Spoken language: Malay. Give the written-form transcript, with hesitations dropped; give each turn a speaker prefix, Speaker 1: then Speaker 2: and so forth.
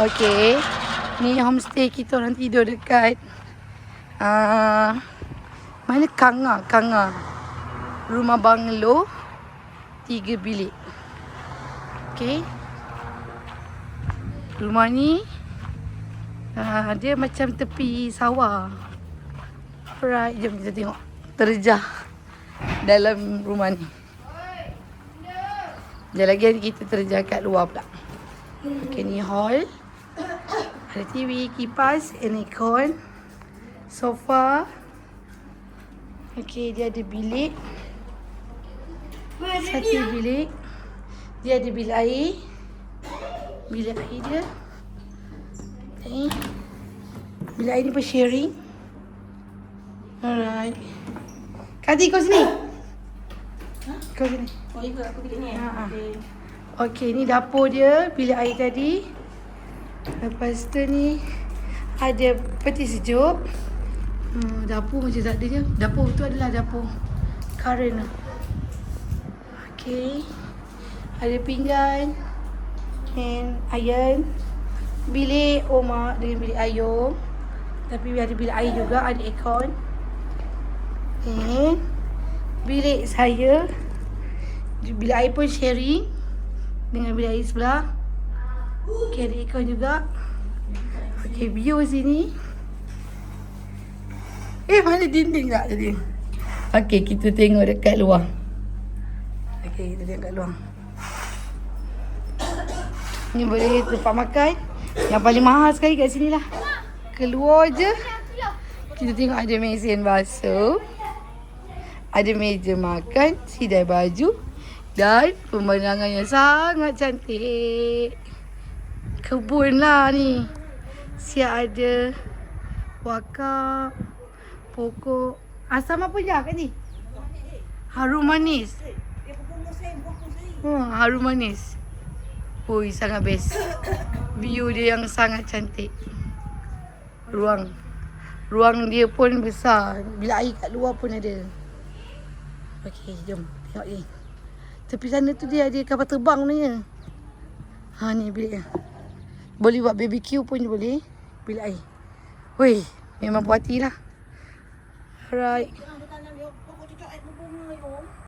Speaker 1: Okay. Ni homestay kita orang tidur dekat mana Kanga. Rumah banglo 3 bilik. Okay. Rumah ni dia macam tepi sawah. Alright, jom kita tengok terjah dalam rumah ni. Sekejap lagi kita terjah kat luar pula. Okay, ni hall. Ada TV, kipas, aircon, sofa. Okay, dia ada bilik. Satu bilik. Dia ada bilik air. Bilik air dia. Okay. Bilik air ni pun sharing. Alright. Kati kau sini. Kau sini.
Speaker 2: Oh, ikut aku bilik ni.
Speaker 1: Okay, ni dapur dia. Bilik air tadi. Lepas tu ni ada peti sejuk. Dapur macam tak ada je. Dapur tu adalah dapur current lah. Okay. Ada pinggan. And iron. Bilik Oma dengan bilik Ayung. Tapi ada bilik air juga. Ada aircon. And bilik saya. Bilik air pun sharing dengan bilik air sebelah. Okay, ada aircon juga. Okay, view sini. Mana dinding tak tadi? Okay, kita tengok dekat luar. Okay, kita tengok kat luar. Ni boleh tempat makan. Yang paling mahal sekali kat sini lah. Keluar je. Kita tengok ada mesin basuh. Ada meja makan. Sidai baju. Dan pemandangan yang sangat cantik. Kebun lah ni. Siap ada wakaf, pokok. Asam apa je kat ni? Harum manis. Harum manis. Ui, sangat best. View dia yang sangat cantik. Ruang dia pun besar. Bila air kat luar pun ada. Okey, jom tengok ni. Tepi sana tu dia ada kapal terbang ni. Ni bilik dia. Boleh buat BBQ pun boleh. Bilik air. Weh, memang puas hati lah. Alright.